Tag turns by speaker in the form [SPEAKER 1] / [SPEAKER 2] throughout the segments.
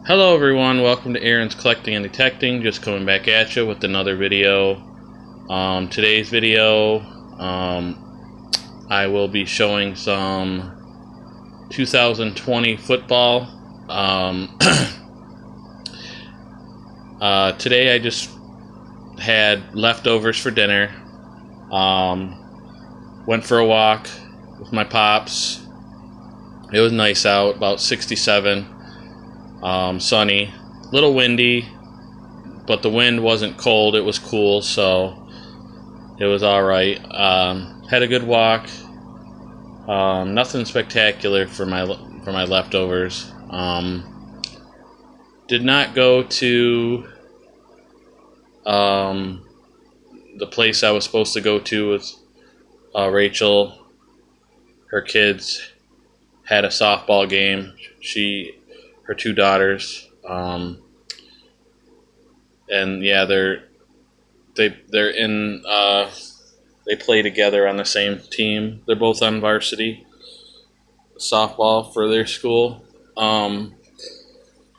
[SPEAKER 1] Hello everyone, welcome to Aaron's Collecting and Detecting. Just coming back at you with another video. Today's video, I will be showing some 2020 football. Today I just had leftovers for dinner. Went for a walk with my pops. It was nice out, about 67. Sunny, a little windy, but the wind wasn't cold, it was cool, so it was alright. Had a good walk. Nothing spectacular for my leftovers. Did not go to the place I was supposed to go to with Rachel. Her kids had a softball game. Her two daughters, and yeah, they play together on the same team. They're both on varsity softball for their school.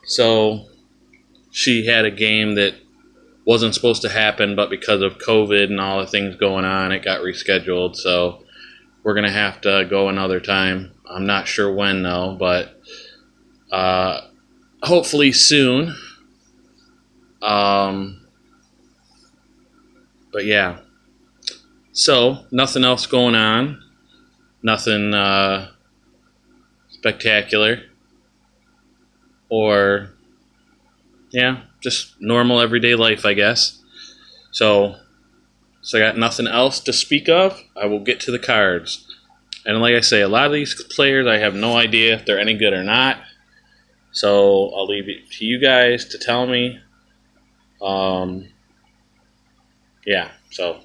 [SPEAKER 1] So she had a game that wasn't supposed to happen, but because of COVID and all the things going on, it got rescheduled. So we're gonna have to go another time. I'm not sure when though, but hopefully soon. But yeah. So nothing else going on. Nothing spectacular. Or yeah, just normal everyday life, I guess. So I got nothing else to speak of. I will get to the cards. And like I say, a lot of these players I have no idea if they're any good or not. So I'll leave it to you guys to tell me. Yeah, so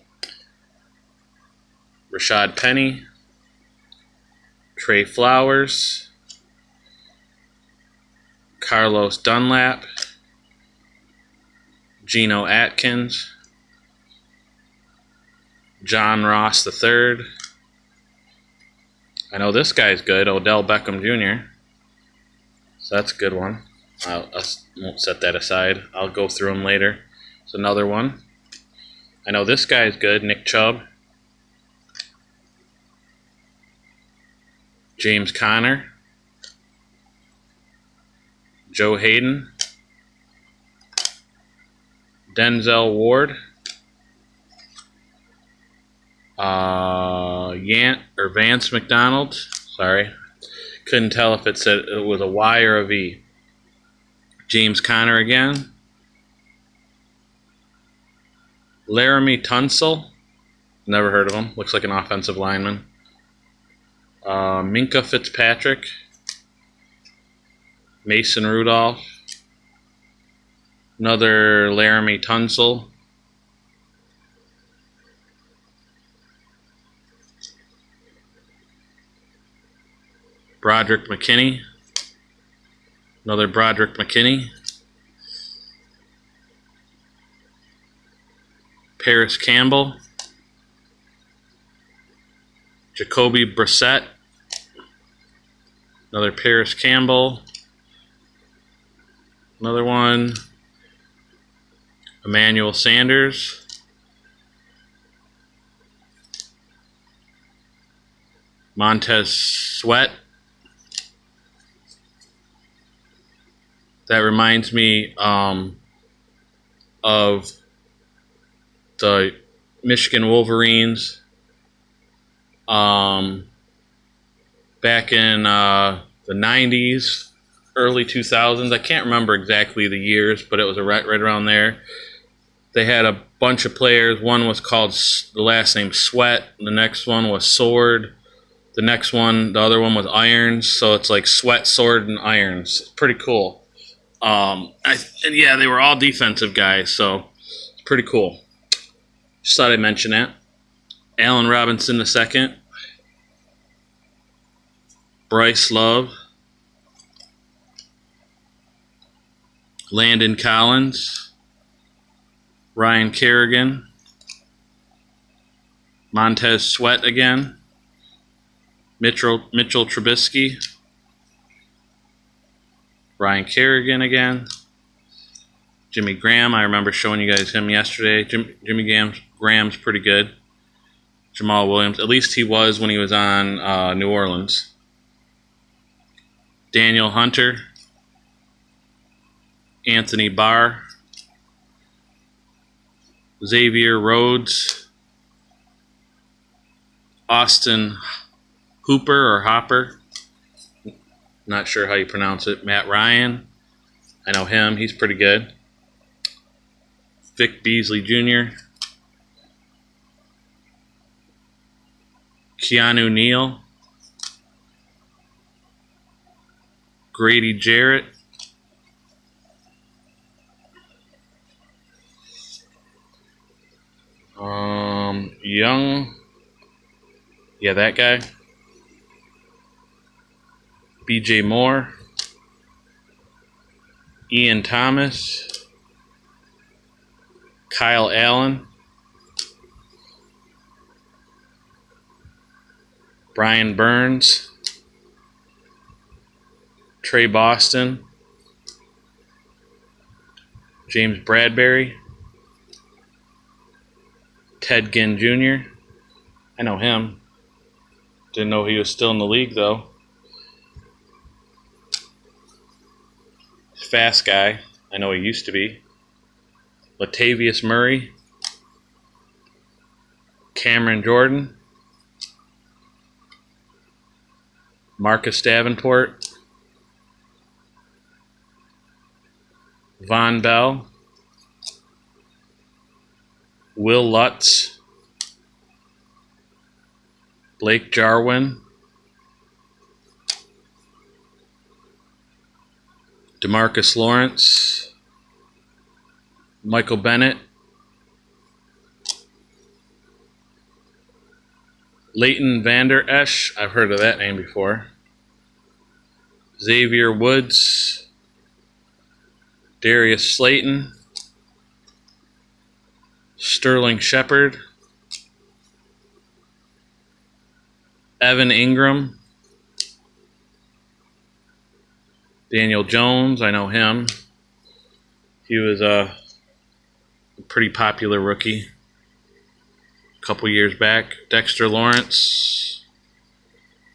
[SPEAKER 1] Rashad Penny, Trey Flowers, Carlos Dunlap, Geno Atkins, John Ross III. I know this guy's good, Odell Beckham Jr. So that's a good one. I won't set that aside. I'll go through them later. It's another one. I know this guy's good, Nick Chubb. James Conner. Joe Hayden. Denzel Ward. Vance McDonald. Sorry. Couldn't tell if it said it was a Y or a V. James Conner again. Laramie Tunsil. Never heard of him. Looks like an offensive lineman. Minka Fitzpatrick. Mason Rudolph. Another Laramie Tunsil. Broderick McKinney. Another Broderick McKinney. Paris Campbell. Jacoby Brissett. Another Paris Campbell. Another one. Emmanuel Sanders. Montez Sweat. That reminds me of the Michigan Wolverines back in the 90s, early 2000s. I can't remember exactly the years, but it was right around there. They had a bunch of players. One was called the last name Sweat. The next one was Sword. The other one was Irons. So it's like Sweat, Sword, and Irons. Pretty cool. And yeah, they were all defensive guys, so it's pretty cool. Just thought I'd mention that. Allen Robinson II. Bryce Love. Landon Collins. Ryan Kerrigan. Montez Sweat again. Mitchell Trubisky. Ryan Kerrigan again. Jimmy Graham, I remember showing you guys him yesterday. Jimmy Graham's pretty good. Jamal Williams, at least he was when he was on New Orleans. Daniel Hunter. Anthony Barr. Xavier Rhodes. Austin Hooper or Hopper. Not sure how you pronounce it. Matt Ryan. I know him. He's pretty good. Vic Beasley Jr. Keanu Neal. Grady Jarrett. Young. Yeah, that guy. BJ Moore. Ian Thomas. Kyle Allen. Brian Burns. Trey Boston. James Bradbury. Ted Ginn Jr. I know him. Didn't know he was still in the league, though. Fast guy. I know he used to be. Latavius Murray. Cameron Jordan. Marcus Davenport. Von Bell. Will Lutz. Blake Jarwin. DeMarcus Lawrence. Michael Bennett. Leighton Vander Esch. I've heard of that name before. Xavier Woods. Darius Slayton. Sterling Shepard. Evan Ingram. Daniel Jones, I know him. He was a pretty popular rookie a couple years back. Dexter Lawrence.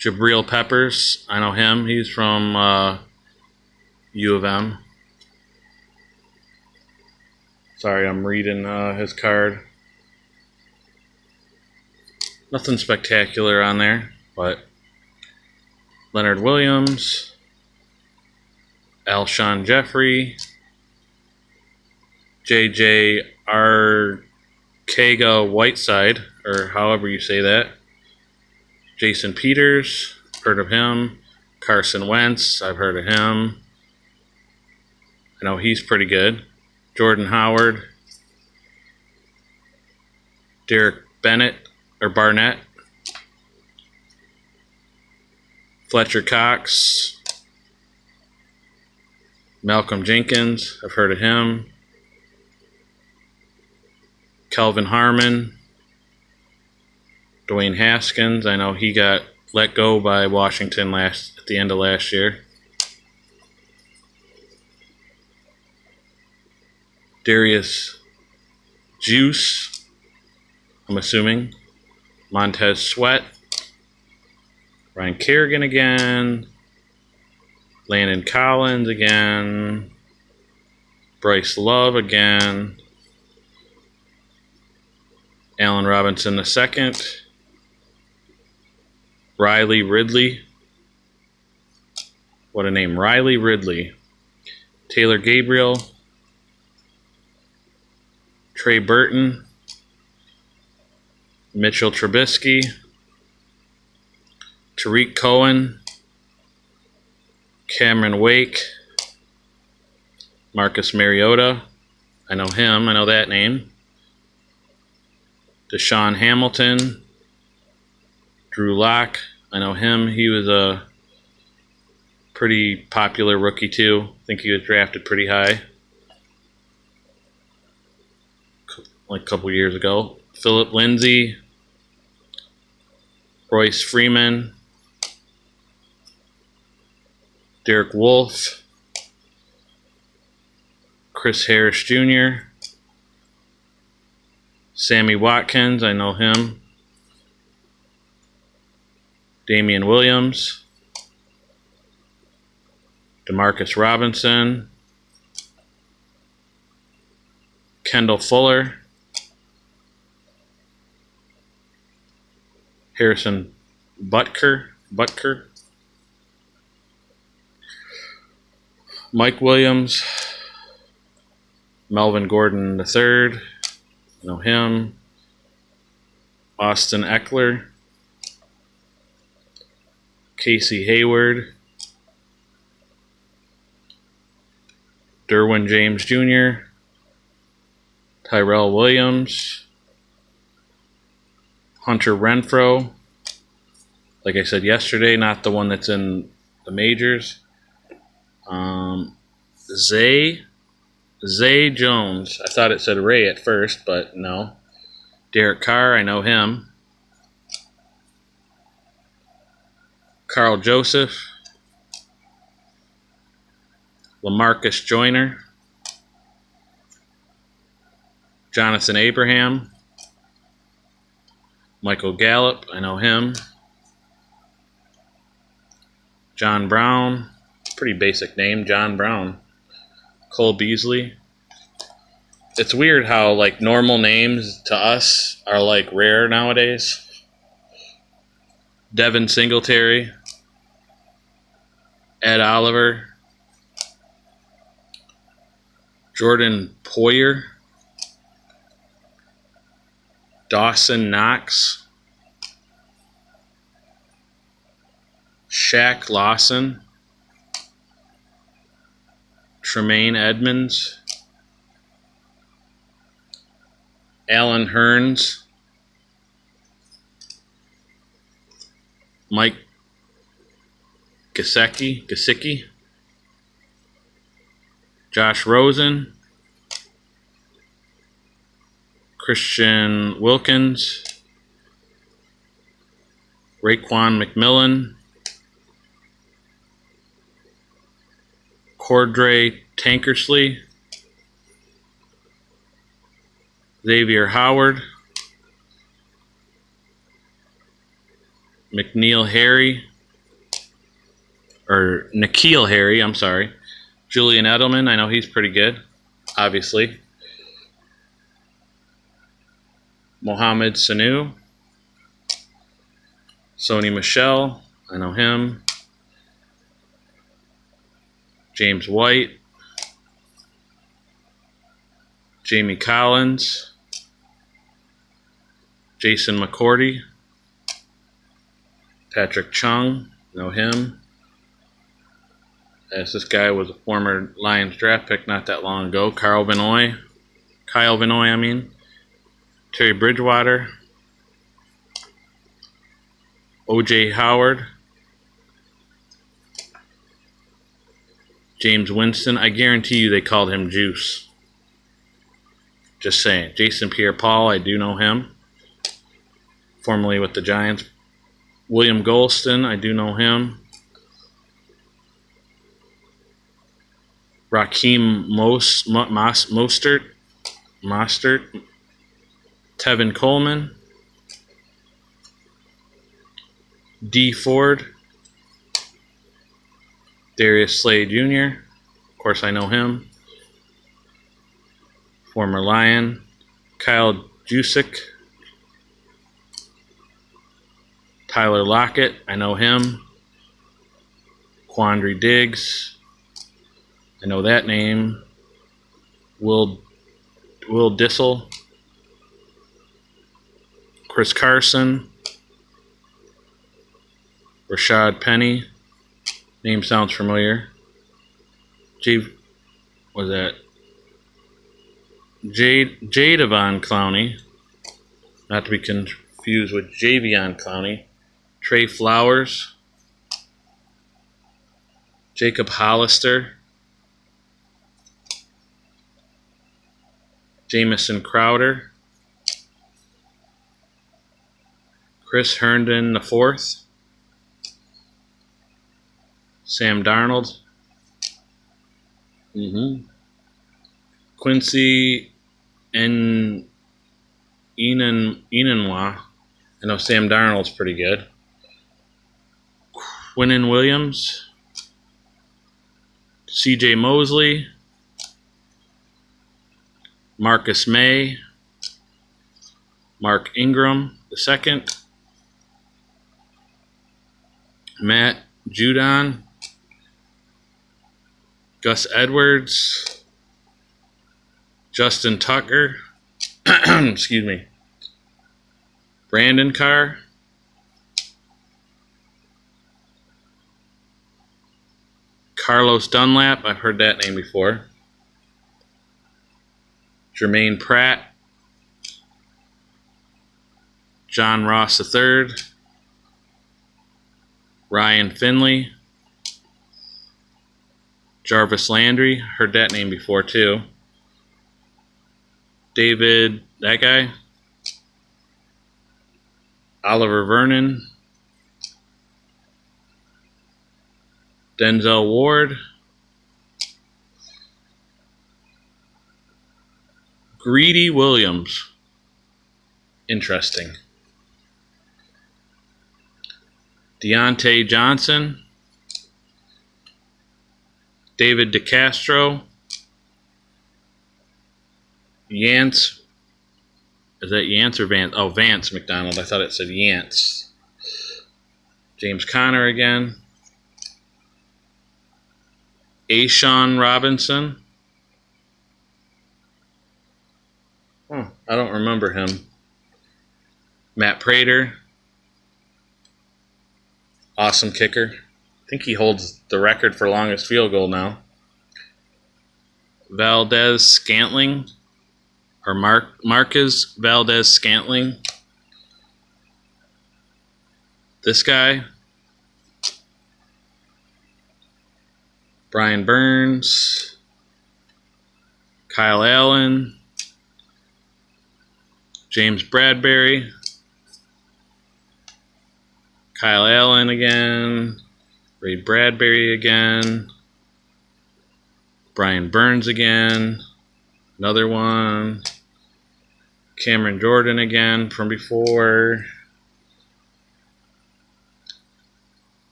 [SPEAKER 1] Jabril Peppers, I know him. He's from U of M. Sorry, I'm reading his card. Nothing spectacular on there, but Leonard Williams, Alshon Jeffrey, J.J. Arcega-Whiteside, or however you say that, Jason Peters, heard of him, Carson Wentz, I've heard of him. I know he's pretty good. Jordan Howard, Derek Barnett, Fletcher Cox, Malcolm Jenkins, I've heard of him. Kelvin Harmon, Dwayne Haskins, I know he got let go by Washington at the end of last year. Darius Juice, I'm assuming. Montez Sweat. Ryan Kerrigan again. Landon Collins again. Bryce Love again. Allen Robinson II. Riley Ridley. What a name. Riley Ridley. Taylor Gabriel. Trey Burton. Mitchell Trubisky. Tariq Cohen. Cameron Wake. Marcus Mariota. I know him. I know that name. Deshaun Hamilton. Drew Lock. I know him. He was a pretty popular rookie too. I think he was drafted pretty high, like a couple years ago. Philip Lindsay. Royce Freeman. Derek Wolfe. Chris Harris Jr., Sammy Watkins, I know him. Damian Williams, Demarcus Robinson, Kendall Fuller, Harrison Butker, Mike Williams, Melvin Gordon III, know him. Austin Eckler, Casey Hayward, Derwin James Jr., Tyrell Williams, Hunter Renfrow. Like I said yesterday, not the one that's in the majors. Zay Jones. I thought it said Ray at first, but no. Derek Carr, I know him. Carl Joseph, LaMarcus Joyner, Jonathan Abraham, Michael Gallup, I know him. John Brown, pretty basic name, John Brown. Cole Beasley. It's weird how like normal names to us are like rare nowadays. Devin Singletary, Ed Oliver, Jordan Poyer, Dawson Knox, Shaq Lawson, Tremaine Edmonds, Alan Hearns, Mike Gesicki, Josh Rosen, Christian Wilkins, Raekwon McMillan, Cordray Tankersley, Xavier Howard, N'Keal Harry, I'm sorry. Julian Edelman, I know he's pretty good, obviously. Mohamed Sanu, Sony Michel, I know him. James White, Jamie Collins, Jason McCourty, Patrick Chung, know him. As this guy was a former Lions draft pick not that long ago. Kyle Vinoy, Terry Bridgewater, O.J. Howard, James Winston. I guarantee you they called him Juice. Just saying. Jason Pierre-Paul, I do know him. Formerly with the Giants. William Golston, I do know him. Raheem Mostert, Tevin Coleman, D. Ford, Darius Slade Jr., of course I know him. Former Lion, Kyle Juszczyk, Tyler Lockett, I know him. Quandre Diggs, I know that name. Will Dissel, Chris Carson, Rashad Penny, name sounds familiar. Jadavon Clowney, not to be confused with Javion Clowney. Trey Flowers, Jacob Hollister, Jamison Crowder, Chris Herndon IV, Sam Darnold, Quincy and Enunwa. I know Sam Darnold's pretty good. Quinnen Williams, C.J. Mosley, Marcus May, Mark Ingram II, Matt Judon, Gus Edwards, Justin Tucker, excuse me, Brandon Carr, Carlos Dunlap, I've heard that name before, Jermaine Pratt, John Ross III, Ryan Finley, Jarvis Landry, heard that name before too, David, that guy, Oliver Vernon, Denzel Ward, Greedy Williams, interesting, Deontay Johnson, David DeCastro, Yance, is that Yance or Vance? Oh, Vance McDonald. I thought it said Yance. James Conner again. Ashawn Robinson. Oh, I don't remember him. Matt Prater. Awesome kicker. I think he holds the record for longest field goal now. Valdez Scantling. Or Marcus Valdez Scantling. This guy. Brian Burns. Kyle Allen. James Bradbury. Kyle Allen again. Ray Bradbury again. Brian Burns again. Another one. Cameron Jordan again from before.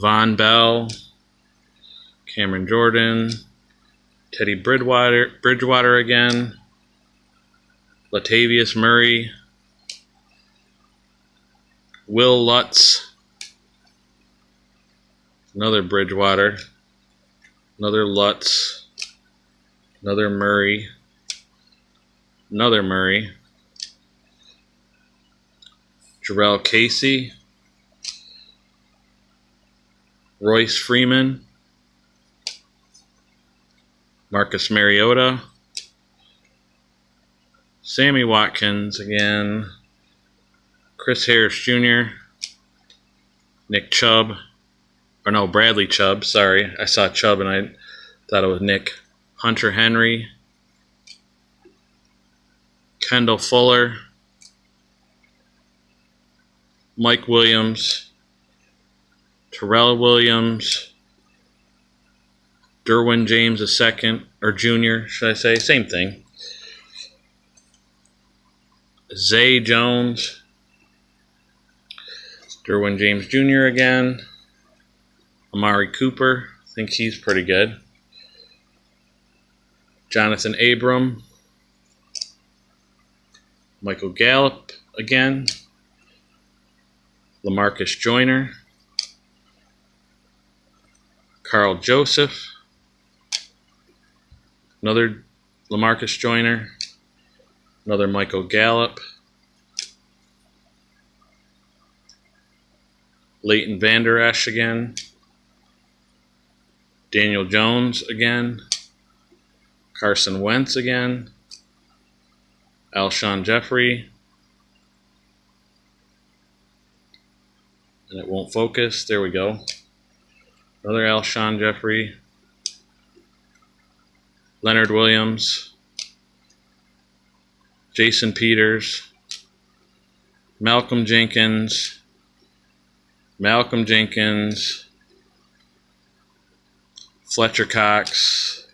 [SPEAKER 1] Von Bell. Cameron Jordan. Teddy Bridgewater again. Latavius Murray. Will Lutz. Another Bridgewater. Another Lutz. Another Murray. Another Murray. Jarrell Casey. Royce Freeman. Marcus Mariota. Sammy Watkins again. Chris Harris Jr. Nick Chubb. Or no, Bradley Chubb. Sorry. I saw Chubb and I thought it was Nick. Hunter Henry. Kendall Fuller. Mike Williams. Terrell Williams. Derwin James II. Or Jr., should I say? Same thing. Zay Jones. Derwin James Jr. again. Amari Cooper. I think he's pretty good. Jonathan Abram. Michael Gallup again. LaMarcus Joyner. Carl Joseph. Another LaMarcus Joyner. Another Michael Gallup. Leighton Vander Esch again. Daniel Jones again. Carson Wentz again. Alshon Jeffrey. And it won't focus. There we go. Another Alshon Jeffrey. Leonard Williams. Jason Peters. Malcolm Jenkins. Fletcher Cox.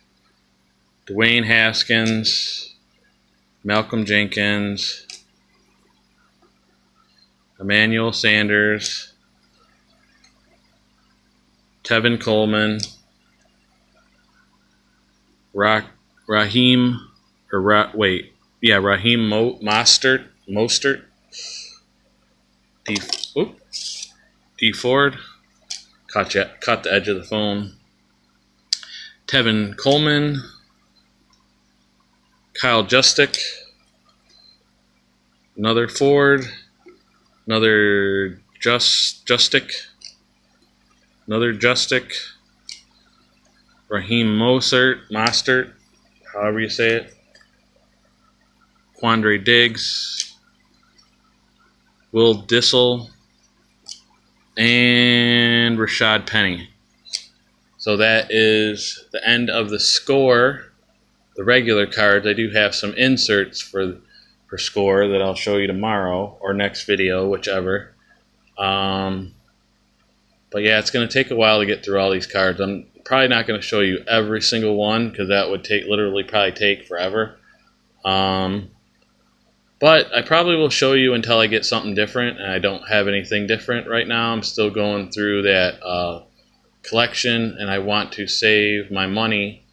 [SPEAKER 1] Dwayne Haskins, Malcolm Jenkins, Emmanuel Sanders, Tevin Coleman, Raheem Mostert, D Ford, caught the edge of the phone. Tevin Coleman, Kyle Juszczyk, another Ford, another Juszczyk, another Juszczyk, Raheem Mostert, however you say it, Quandre Diggs, Will Dissel, and Rashad Penny. So that is the end of the score. The regular cards. I do have some inserts for score that I'll show you tomorrow or next video, whichever. But yeah, it's going to take a while to get through all these cards. I'm probably not going to show you every single one because that would probably take forever. But I probably will show you until I get something different, and I don't have anything different right now. I'm still going through that collection, and I want to save my money.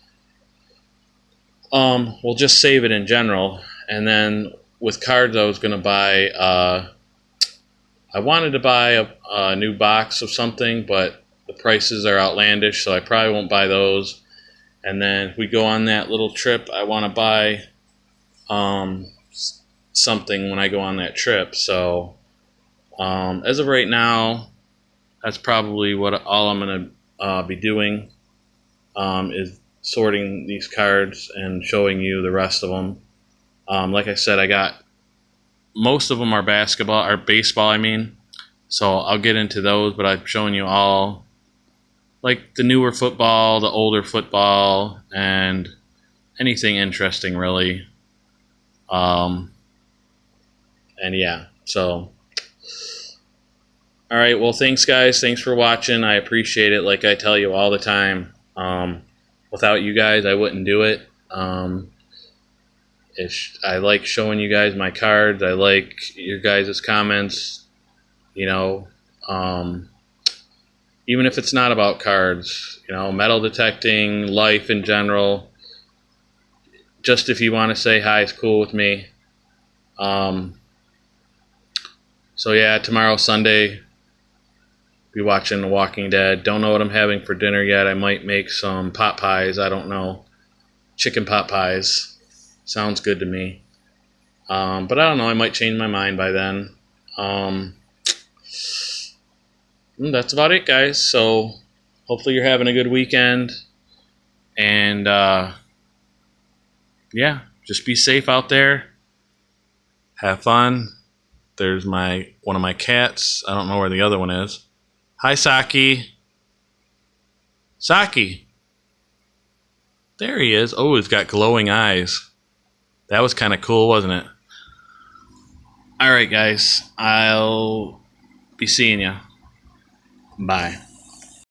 [SPEAKER 1] We'll just save it in general, and then with cards I was going to buy, I wanted to buy a new box of something, but the prices are outlandish, so I probably won't buy those. And then if we go on that little trip, I want to buy something when I go on that trip. So as of right now, that's probably all I'm going to be doing, is sorting these cards and showing you the rest of them. Like I said, I got most of them are baseball, I mean. So I'll get into those, but I'm showing you all like the newer football, the older football, and anything interesting really. And yeah, so all right, well, thanks guys, thanks for watching. I appreciate it. Like I tell you all the time, without you guys I wouldn't do it. I like showing you guys my cards. I like your guys' comments, you know, even if it's not about cards, you know, metal detecting, life in general. Just if you want to say hi, it's cool with me. So yeah, tomorrow, Sunday, be watching The Walking Dead. Don't know what I'm having for dinner yet. I might make some pot pies. I don't know. Chicken pot pies. Sounds good to me. But I don't know. I might change my mind by then. That's about it, guys. So hopefully you're having a good weekend. And yeah, just be safe out there. Have fun. There's one of my cats. I don't know where the other one is. Hi, Saki. Saki. There he is. Oh, he's got glowing eyes. That was kind of cool, wasn't it? All right, guys. I'll be seeing you. Bye.